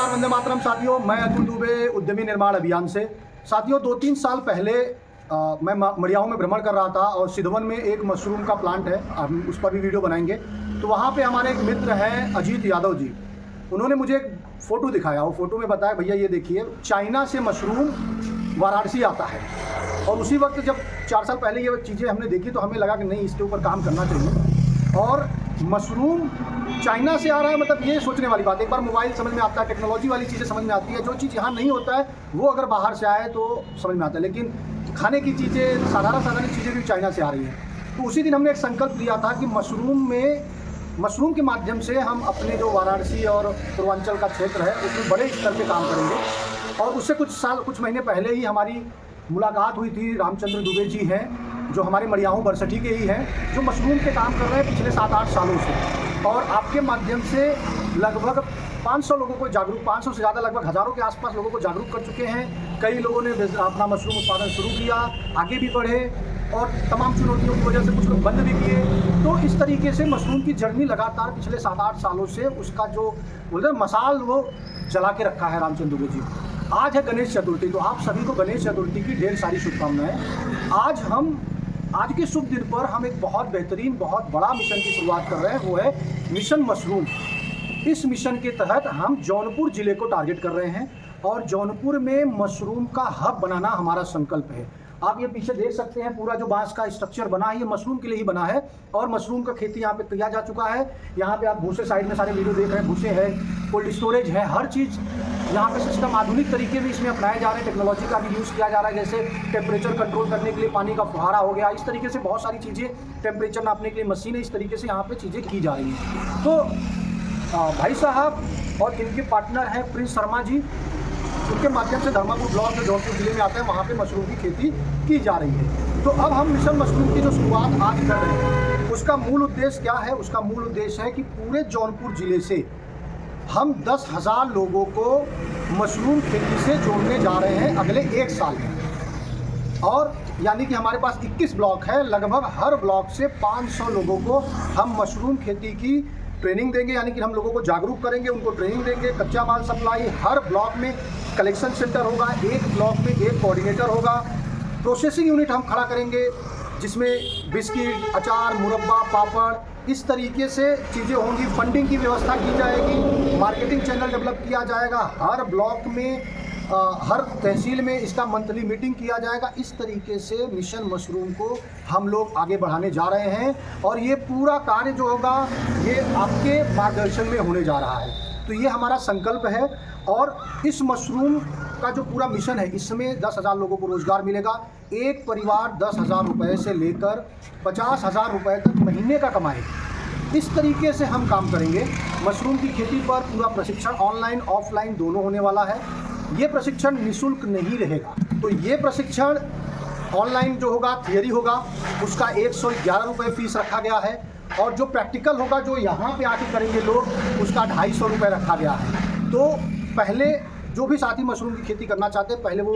नमस्कार, वंदे मातरम साथियों। मैं अतुल दुबे, उद्यमी निर्माण अभियान से। साथियों, 2-3 साल पहले मैं मड़ियाओं में भ्रमण कर रहा था और सिद्धवन में एक मशरूम का प्लांट है, हम उस पर भी वीडियो बनाएंगे। तो वहाँ पे हमारे एक मित्र हैं अजीत यादव जी, उन्होंने मुझे एक फ़ोटो दिखाया। वो फ़ोटो में बताया, भैया ये देखिए, चाइना से मशरूम वाराणसी आता है। और उसी वक्त जब 4 साल पहले ये चीज़ें हमने देखी तो हमें लगा कि नहीं, इसके ऊपर काम करना चाहिए। और मशरूम चाइना से आ रहा है, मतलब ये सोचने वाली बात है। एक बार मोबाइल समझ में आता है, टेक्नोलॉजी वाली चीज़ें समझ में आती है। जो चीज़ यहाँ नहीं होता है वो अगर बाहर से आए तो समझ में आता है, लेकिन खाने की चीज़ें, साधारण चीज़ें भी चाइना से आ रही हैं। तो उसी दिन हमने एक संकल्प लिया था कि मशरूम के माध्यम से हम अपने जो वाराणसी और पूर्वांचल का क्षेत्र है उसमें बड़े स्तर पे काम करेंगे। और उससे कुछ महीने पहले ही हमारी मुलाकात हुई थी। रामचंद्र दुबे जी हैं, जो हमारे मड़ियाहू बरसठी के ही हैं, जो मशरूम पे काम कर रहे हैं पिछले 7-8 सालों से। और आपके माध्यम से लगभग 500 लोगों को जागरूक, 500 से ज़्यादा, लगभग हज़ारों के आसपास लोगों को जागरूक कर चुके हैं। कई लोगों ने अपना मशरूम उत्पादन शुरू किया, आगे भी बढ़े, और तमाम चुनौतियों की वजह से कुछ लोग बंद भी किए। तो इस तरीके से मशरूम की जर्नी लगातार पिछले 7-8 सालों से उसका जो बोलते हैं मसाल, वो जला के रखा है रामचंद्र दुबे जी। आज है गणेश चतुर्थी, तो आप सभी को गणेश चतुर्थी की ढेर सारी शुभकामनाएं। आज के शुभ दिन पर हम एक बहुत बेहतरीन, बहुत बड़ा मिशन की शुरुआत कर रहे हैं, वो है मिशन मशरूम। इस मिशन के तहत हम जौनपुर ज़िले को टारगेट कर रहे हैं और जौनपुर में मशरूम का हब बनाना हमारा संकल्प है। आप ये पीछे देख सकते हैं, पूरा जो बांस का स्ट्रक्चर बना है ये मशरूम के लिए ही बना है। और मशरूम का खेती यहाँ पे किया जा चुका है। यहाँ पे आप भूसे, साइड में सारे वीडियो देख रहे हैं, भूसे है, कोल्ड स्टोरेज है, हर चीज़ यहाँ पे सिस्टम, आधुनिक तरीके भी इसमें अपनाए जा रहे हैं। टेक्नोलॉजी का भी यूज़ किया जा रहा है, जैसे टेम्परेचर कंट्रोल करने के लिए पानी का फुहारा हो गया। इस तरीके से बहुत सारी चीज़ें, टेम्परेचर नापने के लिए मशीनें, इस तरीके से यहाँ पर चीज़ें की जा रही हैं। तो भाई साहब और इनके पार्टनर हैं प्रिंस शर्मा जी, उनके माध्यम से धर्मापुर ब्लॉक जो जौनपुर जिले में आता है, वहाँ पे मशरूम की खेती की जा रही है। तो अब हम मिशन मशरूम की जो शुरुआत आज कर रहे हैं, उसका मूल उद्देश्य क्या है? उसका मूल उद्देश्य है कि पूरे जौनपुर जिले से हम 10,000 लोगों को मशरूम खेती से जोड़ने जा रहे हैं अगले 1 साल में। और यानी कि हमारे पास 21 ब्लॉक है, लगभग हर ब्लॉक से 500 लोगों को हम मशरूम खेती की ट्रेनिंग देंगे। यानी कि हम लोगों को जागरूक करेंगे, उनको ट्रेनिंग देंगे। कच्चा माल सप्लाई, हर ब्लॉक में कलेक्शन सेंटर होगा, एक ब्लॉक में एक कोऑर्डिनेटर होगा। प्रोसेसिंग यूनिट हम खड़ा करेंगे, जिसमें बिस्किट, अचार, मुरब्बा, पापड़, इस तरीके से चीज़ें होंगी। फंडिंग की व्यवस्था की जाएगी, मार्केटिंग चैनल डेवलप किया जाएगा, हर ब्लॉक में, हर तहसील में इसका मंथली मीटिंग किया जाएगा। इस तरीके से मिशन मशरूम को हम लोग आगे बढ़ाने जा रहे हैं। और ये पूरा कार्य जो होगा ये आपके मार्गदर्शन में होने जा रहा है। तो ये हमारा संकल्प है। और इस मशरूम का जो पूरा मिशन है, इसमें 10,000 लोगों को रोज़गार मिलेगा। एक परिवार 10,000 रुपये से लेकर 50,000 रुपये तक महीने का कमाए। इस तरीके से हम काम करेंगे। मशरूम की खेती पर पूरा प्रशिक्षण ऑनलाइन ऑफलाइन दोनों होने वाला है। ये प्रशिक्षण निःशुल्क नहीं रहेगा। तो ये प्रशिक्षण ऑनलाइन जो होगा, थियरी होगा, उसका 111 रुपये फीस रखा गया है। और जो प्रैक्टिकल होगा, जो यहाँ पे आके करेंगे लोग, उसका 250 रुपये रखा गया है। तो पहले जो भी साथी मशरूम की खेती करना चाहते हैं, पहले वो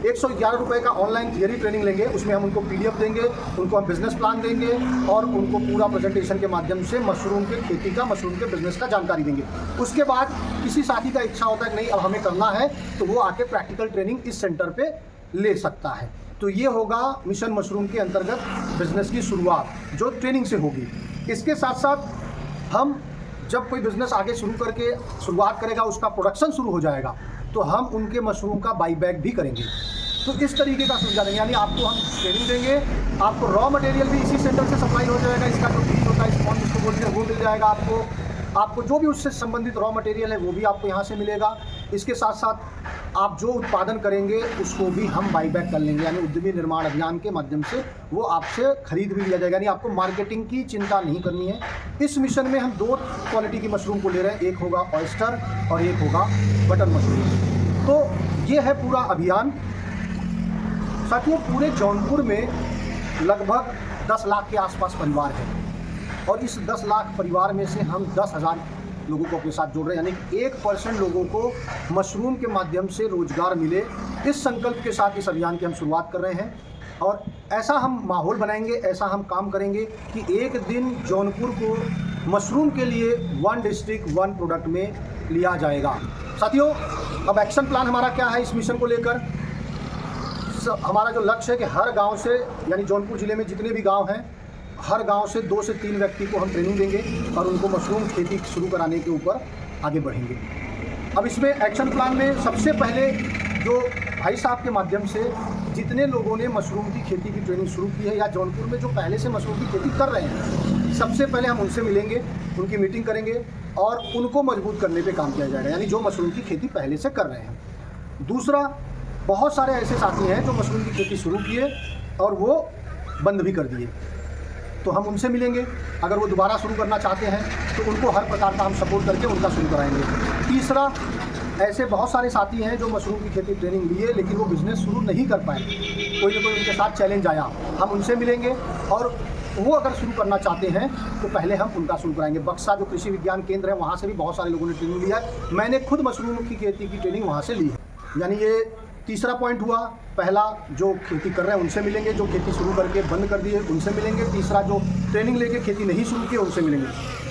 111 रुपये का ऑनलाइन थियरी ट्रेनिंग लेंगे। उसमें हम उनको PDF देंगे, उनको हम बिज़नेस प्लान देंगे और उनको पूरा प्रेजेंटेशन के माध्यम से मशरूम के खेती का, मशरूम के बिज़नेस का जानकारी देंगे। उसके बाद किसी साथी का इच्छा होता है कि नहीं अब हमें करना है, तो वो आके प्रैक्टिकल ट्रेनिंग इस सेंटर पे ले सकता है। तो ये होगा मिशन मशरूम के अंतर्गत बिज़नेस की शुरुआत, जो ट्रेनिंग से होगी। इसके साथ साथ हम जब कोई बिज़नेस आगे शुरुआत करेगा, उसका प्रोडक्शन शुरू हो जाएगा, तो हम उनके मशरूम का बाईबैक भी करेंगे। तो इस तरीके का सुविधा देंगे। यानी आपको हम ट्रेनिंग देंगे, आपको रॉ मटेरियल भी इसी सेंटर से सप्लाई हो जाएगा। इसका जो बीज होता है, स्पॉन्ज जिसको बोलते हैं, वो मिल जाएगा आपको जो भी उससे संबंधित रॉ मटेरियल है वो भी आपको यहाँ से मिलेगा। इसके साथ साथ आप जो उत्पादन करेंगे उसको भी हम बाईबैक कर लेंगे। यानी उद्यमी निर्माण अभियान के माध्यम से वो आपसे खरीद भी लिया जाएगा। यानी आपको मार्केटिंग की चिंता नहीं करनी है। इस मिशन में हम 2 क्वालिटी की मशरूम को ले रहे हैं, एक होगा ऑयस्टर और एक होगा बटर मशरूम। तो ये है पूरा अभियान। साथियों, पूरे जौनपुर में लगभग 10 लाख के आसपास परिवार हैं और इस 10 लाख परिवार में से हम 10,000 लोगों को अपने साथ जोड़ रहे हैं। यानी 1% लोगों को मशरूम के माध्यम से रोजगार मिले। इस संकल्प के साथ इस अभियान की हम शुरुआत कर रहे हैं। और ऐसा हम माहौल बनाएंगे, ऐसा हम काम करेंगे कि एक दिन जौनपुर को मशरूम के लिए 1 डिस्ट्रिक्ट 1 प्रोडक्ट में लिया जाएगा। साथियों, अब एक्शन प्लान हमारा क्या है इस मिशन को लेकर। हमारा जो लक्ष्य है कि हर गांव से, यानी जौनपुर ज़िले में जितने भी गांव हैं, हर गांव से 2 से 3 व्यक्ति को हम ट्रेनिंग देंगे और उनको मशरूम खेती शुरू कराने के ऊपर आगे बढ़ेंगे। अब इसमें एक्शन प्लान में सबसे पहले जो भाई साहब के माध्यम से जितने लोगों ने मशरूम की खेती की ट्रेनिंग शुरू की है या जौनपुर में जो पहले से मशरूम की खेती कर रहे हैं, सबसे पहले हम उनसे मिलेंगे, उनकी मीटिंग करेंगे और उनको मजबूत करने पे काम किया जाएगा, यानी जो मशरूम की खेती पहले से कर रहे हैं। दूसरा, बहुत सारे ऐसे साथी हैं जो मशरूम की खेती शुरू किए और वो बंद भी कर दिए, तो हम उनसे मिलेंगे। अगर वो दोबारा शुरू करना चाहते हैं तो उनको हर प्रकार का हम सपोर्ट करके उनका शुरू कराएंगे। तीसरा, ऐसे बहुत सारे साथी हैं जो मशरूम की खेती ट्रेनिंग लिए लेकिन वो बिज़नेस शुरू नहीं कर पाए, कोई ना कोई उनके साथ चैलेंज आया, हम उनसे मिलेंगे और वो अगर शुरू करना चाहते हैं तो पहले हम उनका शुरू कराएंगे। बक्सा जो कृषि विज्ञान केंद्र है, वहाँ से भी बहुत सारे लोगों ने ट्रेनिंग लिया है। मैंने खुद मशरूम की खेती की ट्रेनिंग वहाँ से ली है। यानी ये तीसरा पॉइंट हुआ। पहला, जो खेती कर रहे हैं उनसे मिलेंगे, जो खेती शुरू करके बंद कर दिए उनसे मिलेंगे। तीसरा, जो ट्रेनिंग लेके खेती नहीं शुरू की उनसे मिलेंगे।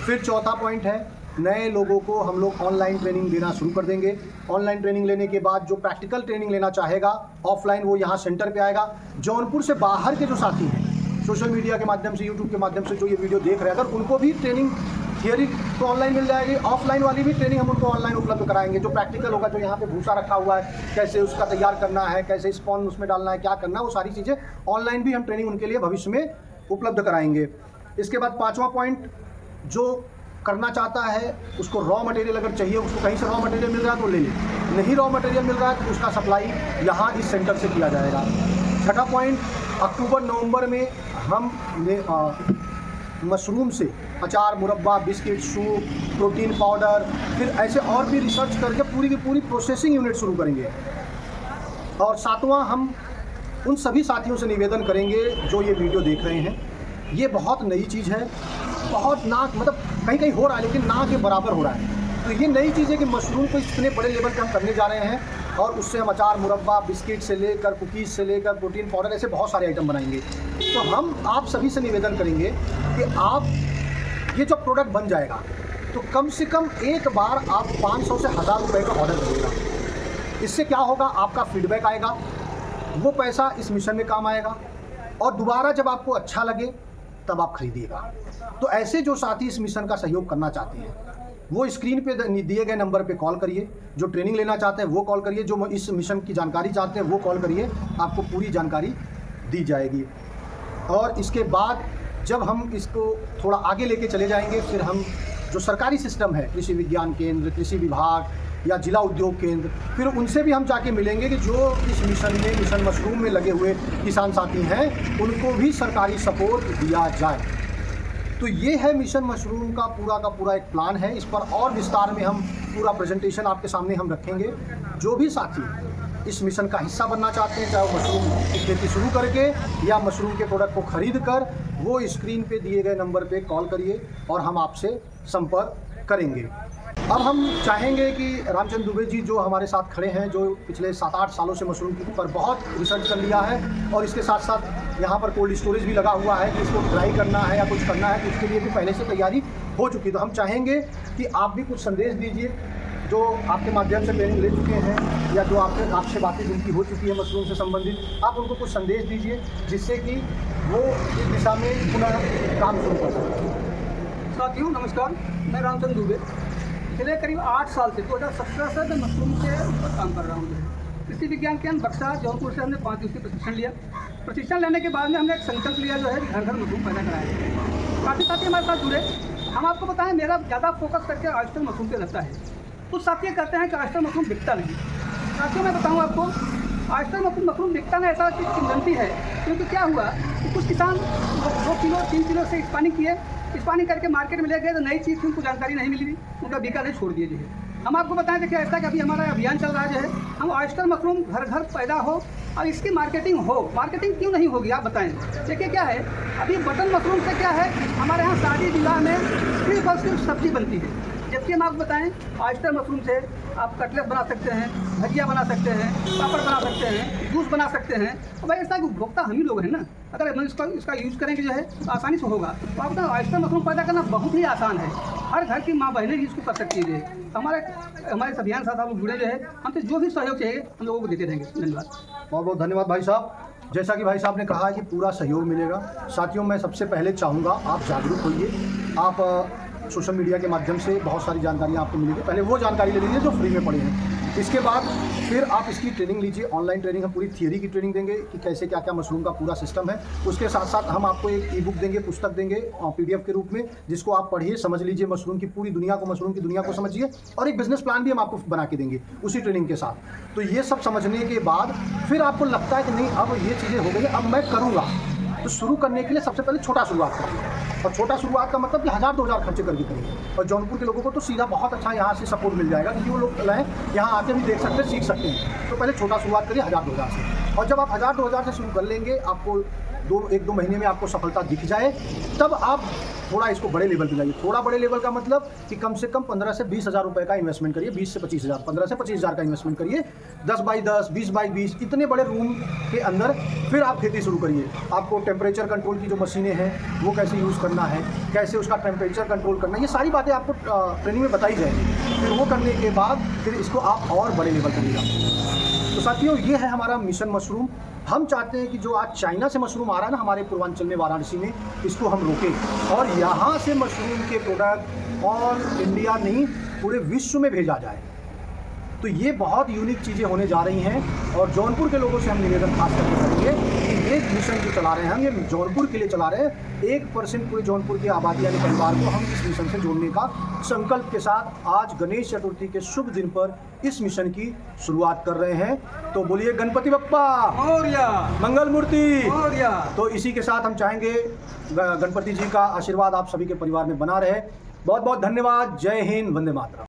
फिर चौथा पॉइंट है, नए लोगों को हम लोग ऑनलाइन ट्रेनिंग देना शुरू कर देंगे। ऑनलाइन ट्रेनिंग लेने के बाद जो प्रैक्टिकल ट्रेनिंग लेना चाहेगा ऑफलाइन, वो यहाँ सेंटर पे आएगा। जौनपुर से बाहर के जो साथी हैं, सोशल मीडिया के माध्यम से, यूट्यूब के माध्यम से जो ये वीडियो देख रहे हैं, अगर उनको भी ट्रेनिंग थियरी तो ऑनलाइन मिल जाएगी, ऑफलाइन वाली भी ट्रेनिंग हम उनको ऑनलाइन उपलब्ध कराएंगे। जो प्रैक्टिकल होगा, जो यहाँ पे भूसा रखा हुआ है, कैसे उसका तैयार करना है, कैसे स्पॉन उसमें डालना है, क्या करना है, वो सारी चीज़ें ऑनलाइन भी हम ट्रेनिंग उनके लिए भविष्य में उपलब्ध कराएंगे। इसके बाद पाँचवा पॉइंट, जो करना चाहता है उसको रॉ मटेरियल अगर चाहिए, उसको कहीं से रॉ मटेरियल मिल रहा है तो ले ले, नहीं रॉ मटेरियल मिल रहा है तो उसका सप्लाई यहाँ इस सेंटर से किया जाएगा। छठा पॉइंट, अक्टूबर नवंबर में हम मशरूम से अचार, मुरब्बा, बिस्किट, सूप, प्रोटीन पाउडर, फिर ऐसे और भी रिसर्च करके पूरी की पूरी प्रोसेसिंग यूनिट शुरू करेंगे। और सातवां, हम उन सभी साथियों से निवेदन करेंगे जो ये वीडियो देख रहे हैं, ये बहुत नई चीज़ है, बहुत ना मतलब कहीं कहीं हो रहा है लेकिन ना के बराबर हो रहा है। तो ये नई चीज़ है कि मशरूम को इतने बड़े लेवल पे हम करने जा रहे हैं और उससे हम अचार, मुरब्बा, बिस्किट से लेकर कुकीज़ से लेकर प्रोटीन पाउडर, ऐसे बहुत सारे आइटम बनाएंगे। तो हम आप सभी से निवेदन करेंगे कि आप ये जो प्रोडक्ट बन जाएगा तो कम से कम एक बार आप 500 से 1000 रुपये का ऑर्डर करिएगा। इससे क्या होगा, आपका फीडबैक आएगा, वो पैसा इस मिशन में काम आएगा और दोबारा जब आपको अच्छा लगे तब आप खरीदिएगा। तो ऐसे जो साथी इस मिशन का सहयोग करना चाहते हैं वो स्क्रीन पे दिए गए नंबर पे कॉल करिए। जो ट्रेनिंग लेना चाहते हैं वो कॉल करिए, जो इस मिशन की जानकारी चाहते हैं वो कॉल करिए, आपको पूरी जानकारी दी जाएगी। और इसके बाद जब हम इसको थोड़ा आगे लेके चले जाएंगे, फिर हम जो सरकारी सिस्टम है, कृषि विज्ञान केंद्र, कृषि विभाग या जिला उद्योग केंद्र, फिर उनसे भी हम जाके मिलेंगे कि जो इस मिशन में, मिशन मशरूम में लगे हुए किसान साथी हैं, उनको भी सरकारी सपोर्ट दिया जाए। तो ये है मिशन मशरूम का पूरा एक प्लान है। इस पर और विस्तार में हम पूरा प्रेजेंटेशन आपके सामने हम रखेंगे। जो भी साथी इस मिशन का हिस्सा बनना चाहते हैं, चाहे वो मशरूम की खेती शुरू करके या मशरूम के प्रोडक्ट को खरीद कर, वो स्क्रीन पे दिए गए नंबर पे कॉल करिए और हम आपसे संपर्क करेंगे। अब हम चाहेंगे कि रामचंद्र दुबे जी जो हमारे साथ खड़े हैं, जो पिछले 7-8 सालों से मशरूम के ऊपर बहुत रिसर्च कर लिया है और इसके साथ साथ यहाँ पर कोल्ड स्टोरेज भी लगा हुआ है कि इसको ड्राई करना है या कुछ करना है, तो इसके लिए भी पहले से तैयारी हो चुकी। तो हम चाहेंगे कि आप भी कुछ संदेश दीजिए, जो आपके माध्यम से ट्रेनिंग ले चुके हैं या जो आपसे बातें जिनकी हो चुकी है मशरूम से संबंधित, आप उनको कुछ संदेश दीजिए जिससे कि वो इस दिशा में पुनः काम शुरू कर सकें। साथियों नमस्कार, मैं रामचंद्र दुबे। पिछले करीब 8 साल से 2017 से मैं मशरूम के ऊपर काम कर रहा हूँ। कृषि विज्ञान केंद्र बक्सा जौनपुर से हमने 5 दिवसीय प्रशिक्षण लिया। प्रशिक्षण लेने के बाद में हमने एक संकल्प लिया जो है घर घर मशरूम पैदा कराया। काफ़ी साथी हमारे साथ जुड़े। हम आपको बताएं, मेरा ज़्यादा फोकस करके ऑयस्टर मशरूम पे रहता है। कुछ साथी कहते हैं कि ऑयस्टर मशरूम बिकता नहीं। साथियों मैं बताऊँ आपको, ऑयस्टर मशरूम बिकता नहीं ऐसा चीज़ किंवदंती है। क्योंकि क्या हुआ कि कुछ किसान 2 किलो 3 किलो से स्पानिंग किए, स्पानिंग करके मार्केट में ले गए तो नई चीज़ की उनको जानकारी नहीं मिली, उनका बिका नहीं, छोड़ दिए जो है। हम आपको बताएं, देखिए ऐसा कि अभी हमारा अभियान चल रहा है जो है, हम ऑयस्टर मशरूम घर घर पैदा हो और इसकी मार्केटिंग हो। मार्केटिंग क्यों नहीं होगी आप बताएं। देखिए क्या है, अभी बटन मशरूम से क्या है, हमारे यहाँ शादी विवाह में सिर्फ और सिर्फ सब्जी बनती है। देखिए हम आपको बताएं, ऑयस्टर मशरूम से आप कटलेट बना सकते हैं, भजिया बना सकते हैं, पापड़ बना सकते हैं, जूस बना सकते हैं। और भाई ऐसा कि उपभोक्ता हम ही लोग हैं ना, अगर हम इसका यूज़ करेंगे जो है तो आसानी से होगा। तो आपका ऑयस्टर मशरूम पैदा करना बहुत ही आसान है, हर घर की माँ बहनें भी इसको कर सकती है। हमारे इस अभियान साथ आप लोग जुड़े जो है, हमसे जो भी सहयोग चाहिए हम लोगों को देते रहेंगे। धन्यवाद। बहुत बहुत धन्यवाद भाई साहब। जैसा कि भाई साहब ने कहा है कि पूरा सहयोग मिलेगा। साथियों, मैं सबसे पहले चाहूँगा आप जागरूक होइए। आप सोशल मीडिया के माध्यम से बहुत सारी जानकारियाँ आपको मिलेगी। पहले वो जानकारी ले लीजिए जो फ्री में पड़ी है। इसके बाद फिर आप इसकी ट्रेनिंग लीजिए। ऑनलाइन ट्रेनिंग, हम पूरी थियरी की ट्रेनिंग देंगे कि कैसे क्या क्या मशरूम का पूरा सिस्टम है। उसके साथ साथ हम आपको एक ई बुक देंगे, पुस्तक देंगे PDF के रूप में, जिसको आप पढ़िए, समझ लीजिए मशरूम की पूरी दुनिया को, मशरूम की दुनिया को समझिए। और एक बिजनेस प्लान भी हम आपको बना के देंगे उसी ट्रेनिंग के साथ। तो ये सब समझने के बाद फिर आपको लगता है कि नहीं अब ये चीज़ें हो गई, अब मैं करूँगा, तो शुरू करने के लिए सबसे पहले छोटा शुरुआत करिए। और छोटा शुरुआत का मतलब कि 1000-2000 खर्चे करके करिए। और जौनपुर के लोगों को तो सीधा बहुत अच्छा यहाँ से सपोर्ट मिल जाएगा, क्योंकि वो लोग यहाँ आके भी देख सकते हैं, सीख सकते हैं। तो पहले छोटा शुरुआत करिए 1000-2000 से। और जब आप 1000-2000 से शुरू कर लेंगे, आपको 1-2 महीने में आपको सफलता दिख जाए, तब आप थोड़ा इसको बड़े लेवल पे जाइए। थोड़ा बड़े लेवल का मतलब कि कम से कम 15 से 20 हज़ार रुपये का इन्वेस्टमेंट करिए। 20 से 25 हज़ार, 15 से 25 हज़ार का इन्वेस्टमेंट करिए। 10 बाई 10, 20 बाई 20 इतने बड़े रूम के अंदर फिर आप खेती शुरू करिए। आपको टेम्परेचर कंट्रोल की जो मशीनें हैं वो कैसे यूज़ करना है, कैसे उसका टेम्परेचर कंट्रोल करना है, ये सारी बातें आपको ट्रेनिंग में बताई जाएंगी। फिर वो करने के बाद फिर इसको आप और बड़े लेवल करिएगा। तो साथियों, ये है हमारा मिशन मशरूम। हम चाहते हैं कि जो आज चाइना से मशरूम आ रहा है ना हमारे पूर्वांचल में, वाराणसी में, इसको हम रोकें और यहाँ से मशरूम के प्रोडक्ट और इंडिया नहीं पूरे विश्व में भेजा जाए। तो ये बहुत यूनिक चीज़ें होने जा रही हैं। और जौनपुर के लोगों से हम निवेदन खास करके करेंगे कि एक मिशन जो चला रहे हैं हम, ये जौनपुर के लिए चला रहे हैं। 1% पूरे जौनपुर की आबादी यानी परिवार को हम इस मिशन से जोड़ने का संकल्प के साथ आज गणेश चतुर्थी के शुभ दिन पर इस मिशन की शुरुआत कर रहे हैं। तो बोलिए गणपति बप्पा मोरया, मंगल मूर्ति मोरया। तो इसी के साथ हम चाहेंगे गणपति जी का आशीर्वाद आप सभी के परिवार में बना रहे। बहुत बहुत धन्यवाद। जय हिंद, वंदे मातरम।